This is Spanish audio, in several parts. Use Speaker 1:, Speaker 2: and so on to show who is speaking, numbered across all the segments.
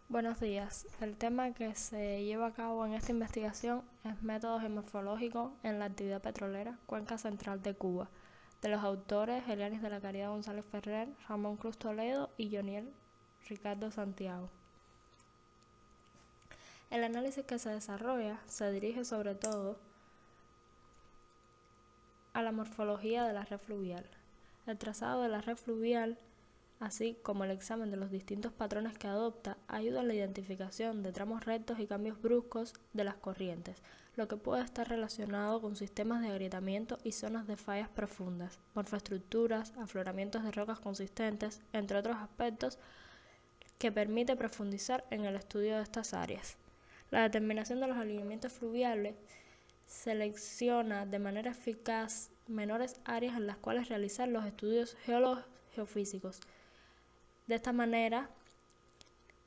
Speaker 1: Buenos días. El tema que se lleva a cabo en esta investigación es métodos geomorfológicos en la actividad petrolera, Cuenca Central de Cuba, de los autores Elianis de la Caridad González Ferrer, Ramón Cruz Toledo y Joniel Ricardo Santiago. El análisis que se desarrolla se dirige sobre todo a la morfología de la red fluvial. El trazado de la red fluvial, así como el examen de los distintos patrones que adopta, ayuda en la identificación de tramos rectos y cambios bruscos de las corrientes, lo que puede estar relacionado con sistemas de agrietamiento y zonas de fallas profundas, morfoestructuras, afloramientos de rocas consistentes, entre otros aspectos que permite profundizar en el estudio de estas áreas. La determinación de los alineamientos fluviales selecciona de manera eficaz menores áreas en las cuales realizar los estudios geofísicos. De esta manera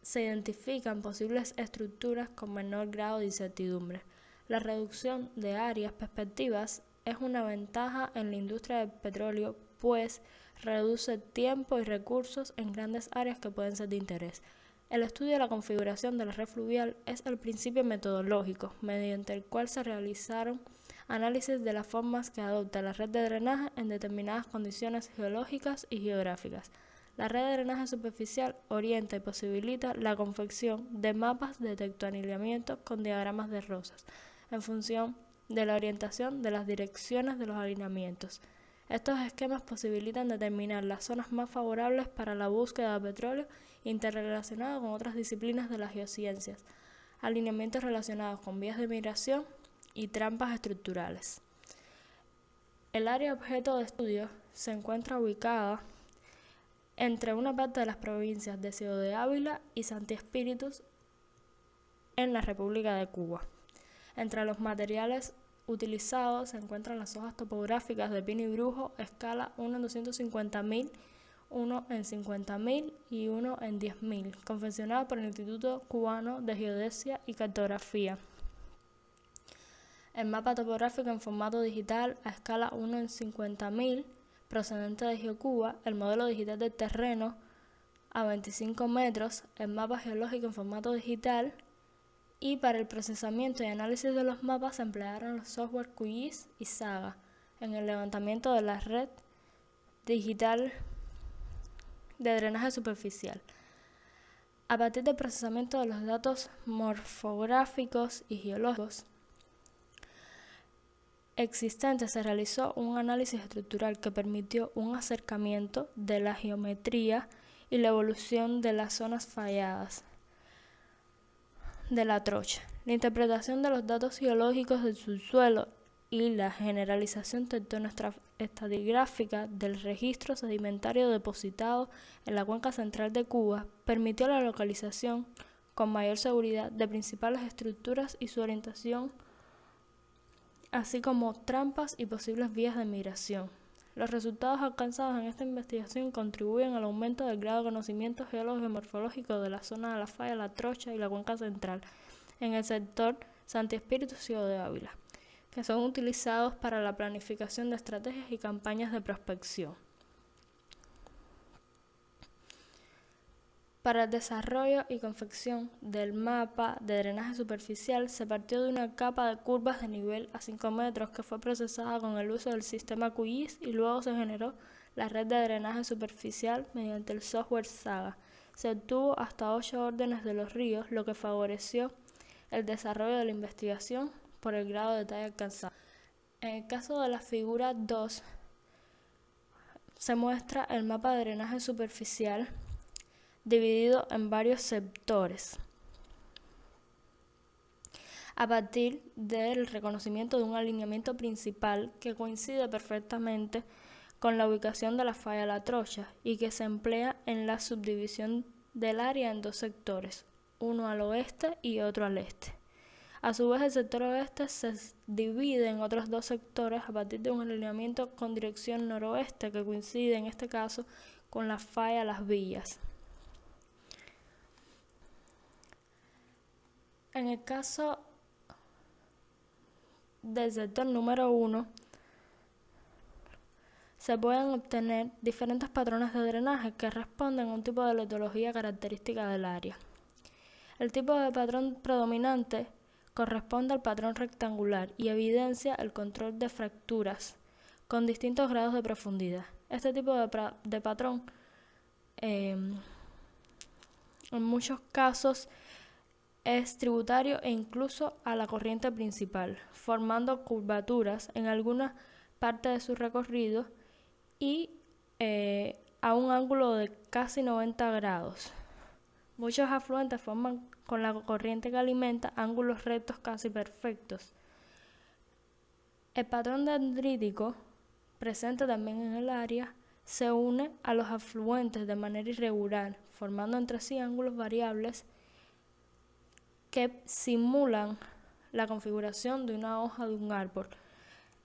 Speaker 1: se identifican posibles estructuras con menor grado de incertidumbre. La reducción de áreas perspectivas es una ventaja en la industria del petróleo, pues reduce tiempo y recursos en grandes áreas que pueden ser de interés. El estudio de la configuración de la red fluvial es el principio metodológico mediante el cual se realizaron análisis de las formas que adopta la red de drenaje en determinadas condiciones geológicas y geográficas. La red de drenaje superficial orienta y posibilita la confección de mapas de tectoanileamiento con diagramas de Rosas, en función de la orientación de las direcciones de los alineamientos. Estos esquemas posibilitan determinar las zonas más favorables para la búsqueda de petróleo interrelacionado con otras disciplinas de las geociencias, alineamientos relacionados con vías de migración y trampas estructurales. El área objeto de estudio se encuentra ubicada entre una parte de las provincias de Ciudad de Ávila y Santi Espíritus en la República de Cuba. Entre los materiales utilizados se encuentran las hojas topográficas de Pino y Brujo, escala 1 en 250.000, 1 en 50.000 y 1 en 10.000, confeccionado por el Instituto Cubano de Geodesia y Cartografía. El mapa topográfico en formato digital a escala 1 en 50.000, procedente de GeoCuba, el modelo digital del terreno a 25 metros, el mapa geológico en formato digital, y para el procesamiento y análisis de los mapas se emplearon los software QGIS y Saga en el levantamiento de la red digital de drenaje superficial. A partir del procesamiento de los datos morfográficos y geológicos existentes se realizó un análisis estructural que permitió un acercamiento de la geometría y la evolución de las zonas falladas de la trocha, la interpretación de los datos geológicos del subsuelo y la generalización tectonoestratigráfica del registro sedimentario depositado en la cuenca central de Cuba permitió la localización con mayor seguridad de principales estructuras y su orientación, así como trampas y posibles vías de migración. Los resultados alcanzados en esta investigación contribuyen al aumento del grado de conocimiento geológico y morfológico de la zona de la falla, la trocha y la cuenca central en el sector Santi Espíritu Ciudad de Ávila, que son utilizados para la planificación de estrategias y campañas de prospección. Para el desarrollo y confección del mapa de drenaje superficial se partió de una capa de curvas de nivel a 5 metros que fue procesada con el uso del sistema QGIS y luego se generó la red de drenaje superficial mediante el software Saga. Se obtuvo hasta 8 órdenes de los ríos, lo que favoreció el desarrollo de la investigación por el grado de detalle alcanzado. En el caso de la figura 2 se muestra el mapa de drenaje superficial dividido en varios sectores a partir del reconocimiento de un alineamiento principal que coincide perfectamente con la ubicación de la falla La Trocha y que se emplea en la subdivisión del área en dos sectores, uno al oeste y otro al este. A su vez, el sector oeste se divide en otros dos sectores a partir de un alineamiento con dirección noroeste que coincide en este caso con la falla Las Villas. En el caso del sector número 1, se pueden obtener diferentes patrones de drenaje que responden a un tipo de litología característica del área. El tipo de patrón predominante corresponde al patrón rectangular y evidencia el control de fracturas con distintos grados de profundidad. Este tipo de patrón en muchos casos es tributario e incluso a la corriente principal, formando curvaturas en alguna parte de su recorrido y a un ángulo de casi 90 grados. Muchos afluentes forman con la corriente que alimenta ángulos rectos casi perfectos. El patrón dendrítico, presente también en el área, se une a los afluentes de manera irregular, formando entre sí ángulos variables que simulan la configuración de una hoja de un árbol.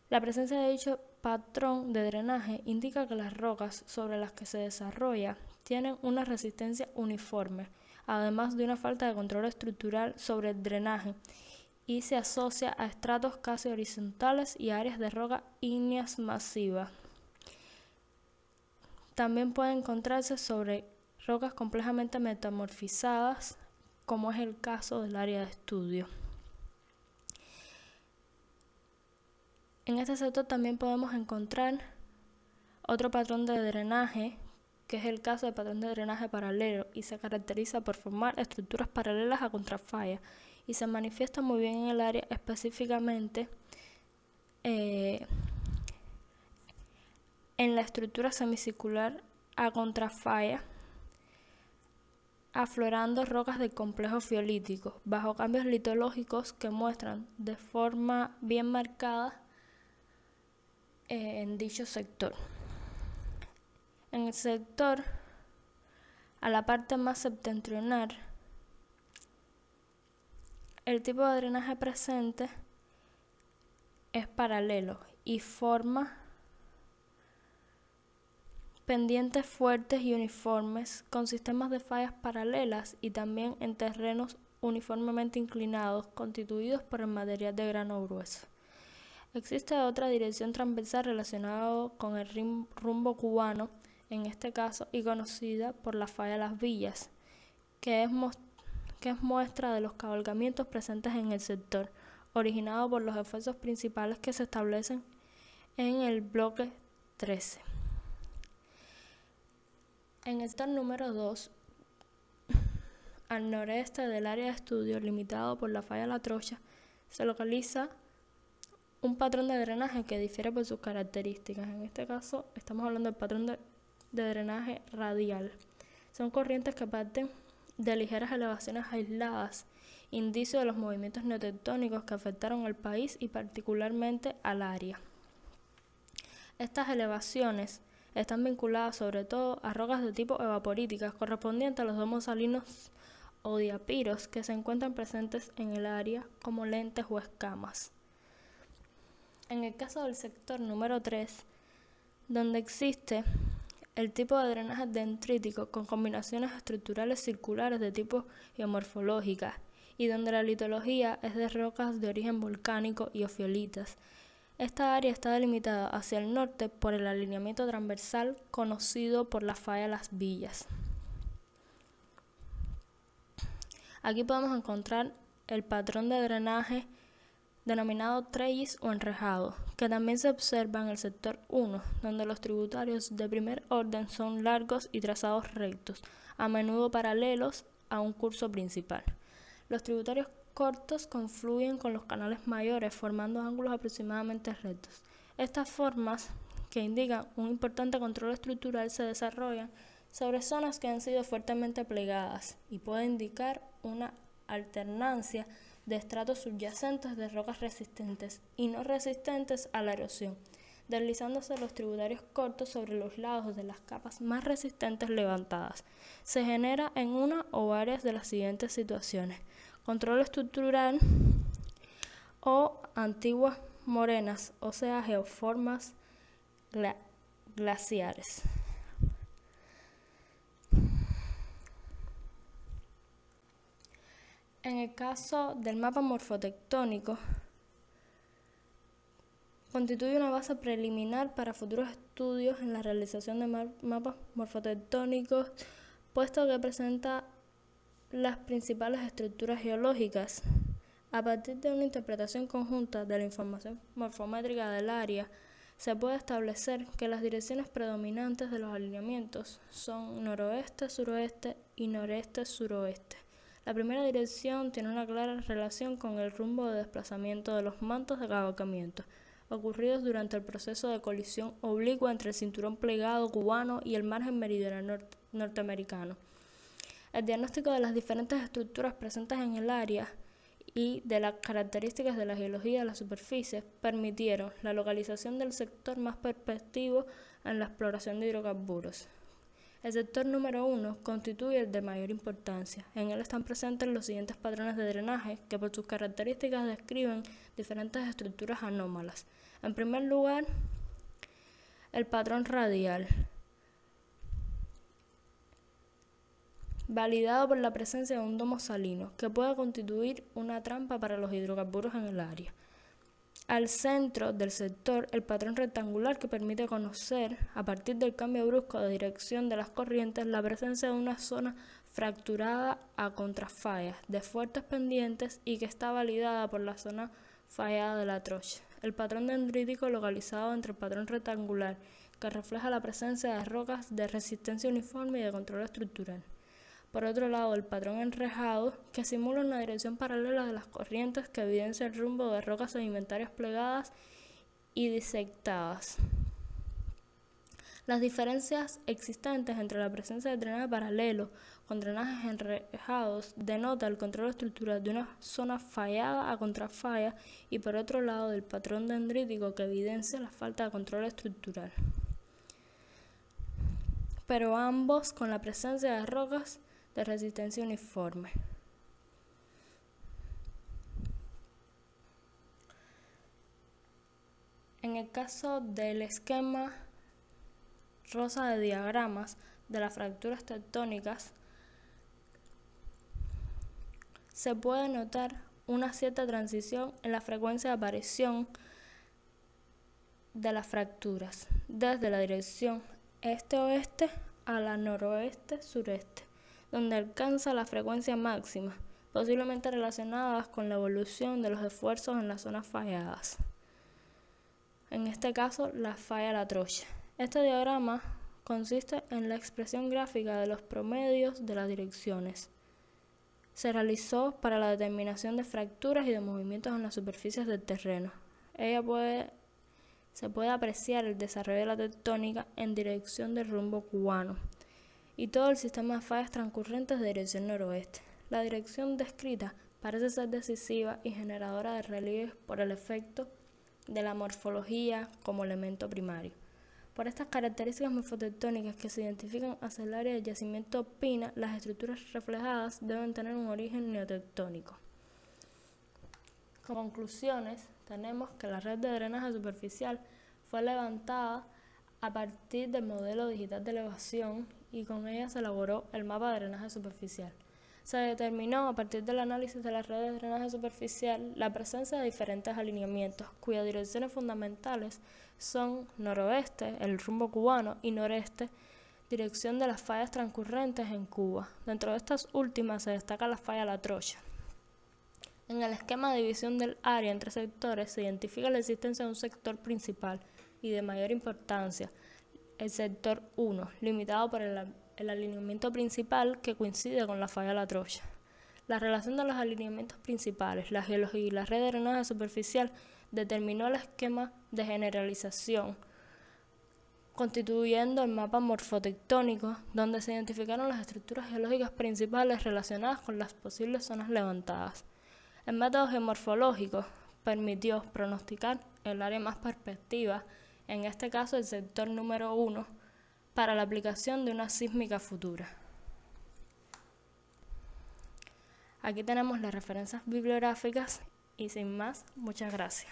Speaker 1: La presencia de dicho patrón de drenaje indica que las rocas sobre las que se desarrolla tienen una resistencia uniforme, además de una falta de control estructural sobre el drenaje, y se asocia a estratos casi horizontales y áreas de roca ígneas masivas. También puede encontrarse sobre rocas complejamente metamorfizadas, como es el caso del área de estudio. En este sector también podemos encontrar otro patrón de drenaje, que es el caso del patrón de drenaje paralelo, y se caracteriza por formar estructuras paralelas a contrafalla, y se manifiesta muy bien en el área, específicamente en la estructura semicircular a contrafalla, aflorando rocas de complejo fiolítico, bajo cambios litológicos que muestran de forma bien marcada en dicho sector. En el sector, a la parte más septentrional, el tipo de drenaje presente es paralelo y forma pendientes fuertes y uniformes con sistemas de fallas paralelas y también en terrenos uniformemente inclinados constituidos por el material de grano grueso. Existe otra dirección transversal relacionada con el rumbo cubano, en este caso, y conocida por la falla Las Villas, que es muestra de los cabalgamientos presentes en el sector, originado por los esfuerzos principales que se establecen en el bloque 13. En el sector número 2, al noreste del área de estudio, limitado por la falla La Trocha, se localiza un patrón de drenaje que difiere por sus características. En este caso, estamos hablando del patrón de drenaje radial. Son corrientes que parten de ligeras elevaciones aisladas, indicio de los movimientos neotectónicos que afectaron al país y particularmente al área. Estas elevaciones están vinculadas sobre todo a rocas de tipo evaporíticas correspondientes a los domos salinos o diapiros que se encuentran presentes en el área como lentes o escamas. En el caso del sector número 3, donde existe el tipo de drenaje dendrítico con combinaciones estructurales circulares de tipo geomorfológicas y donde la litología es de rocas de origen volcánico y ofiolitas, esta área está delimitada hacia el norte por el alineamiento transversal conocido por la falla Las Villas. Aquí podemos encontrar el patrón de drenaje denominado trellis o enrejado, que también se observa en el sector 1, donde los tributarios de primer orden son largos y trazados rectos, a menudo paralelos a un curso principal. Los tributarios cortos confluyen con los canales mayores, formando ángulos aproximadamente rectos. Estas formas, que indican un importante control estructural, se desarrollan sobre zonas que han sido fuertemente plegadas y puede indicar una alternancia de estratos subyacentes de rocas resistentes y no resistentes a la erosión, deslizándose los tributarios cortos sobre los lados de las capas más resistentes levantadas. Se genera en una o varias de las siguientes situaciones: control estructural o antiguas morenas, o sea, geoformas glaciares. En el caso del mapa morfotectónico, constituye una base preliminar para futuros estudios en la realización de mapas morfotectónicos, puesto que presenta las principales estructuras geológicas. A partir de una interpretación conjunta de la información morfométrica del área, se puede establecer que las direcciones predominantes de los alineamientos son noroeste-suroeste y noreste-suroeste. La primera dirección tiene una clara relación con el rumbo de desplazamiento de los mantos de cabalgamiento, ocurridos durante el proceso de colisión oblicua entre el cinturón plegado cubano y el margen meridional norteamericano. El diagnóstico de las diferentes estructuras presentes en el área y de las características de la geología de las superficies permitieron la localización del sector más prospectivo en la exploración de hidrocarburos. El sector número 1 constituye el de mayor importancia. En él están presentes los siguientes patrones de drenaje que por sus características describen diferentes estructuras anómalas. En primer lugar, el patrón radial, validado por la presencia de un domo salino, que puede constituir una trampa para los hidrocarburos en el área. Al centro del sector, el patrón rectangular que permite conocer, a partir del cambio brusco de dirección de las corrientes, la presencia de una zona fracturada a contrafallas de fuertes pendientes y que está validada por la zona fallada de la trocha. El patrón dendrítico localizado entre el patrón rectangular, que refleja la presencia de rocas de resistencia uniforme y de control estructural. Por otro lado, el patrón enrejado, que simula una dirección paralela de las corrientes que evidencia el rumbo de rocas sedimentarias plegadas y disectadas. Las diferencias existentes entre la presencia de drenaje paralelo con drenajes enrejados denota el control estructural de una zona fallada a contrafalla y por otro lado del patrón dendrítico que evidencia la falta de control estructural, pero ambos con la presencia de rocas de resistencia uniforme. En el caso del esquema rosa de diagramas de las fracturas tectónicas, se puede notar una cierta transición en la frecuencia de aparición de las fracturas, desde la dirección este-oeste a la noroeste-sureste, donde alcanza la frecuencia máxima, posiblemente relacionadas con la evolución de los esfuerzos en las zonas falladas. En este caso, la falla La Trocha. Este diagrama consiste en la expresión gráfica de los promedios de las direcciones. Se realizó para la determinación de fracturas y de movimientos en las superficies del terreno. Se puede apreciar el desarrollo de la tectónica en dirección del rumbo cubano y todo el sistema de fallas transcurrentes de dirección noroeste. La dirección descrita parece ser decisiva y generadora de relieves por el efecto de la morfología como elemento primario. Por estas características morfotectónicas que se identifican hacia el área del yacimiento Pina, las estructuras reflejadas deben tener un origen neotectónico. Como conclusiones, tenemos que la red de drenaje superficial fue levantada a partir del modelo digital de elevación y con ella se elaboró el mapa de drenaje superficial. Se determinó, a partir del análisis de la red de drenaje superficial, la presencia de diferentes alineamientos, cuyas direcciones fundamentales son noroeste, el rumbo cubano, y noreste, dirección de las fallas transcurrentes en Cuba. Dentro de estas últimas se destaca la falla La Trocha. En el esquema de división del área entre sectores se identifica la existencia de un sector principal y de mayor importancia, el sector 1, limitado por el alineamiento principal que coincide con la falla La Trocha. La relación de los alineamientos principales, la geología y la red de drenaje superficial determinó el esquema de generalización, constituyendo el mapa morfotectónico, donde se identificaron las estructuras geológicas principales relacionadas con las posibles zonas levantadas. El método geomorfológico permitió pronosticar el área más prospectiva, en este caso el sector número 1, para la aplicación de una sísmica futura. Aquí tenemos las referencias bibliográficas y sin más, muchas gracias.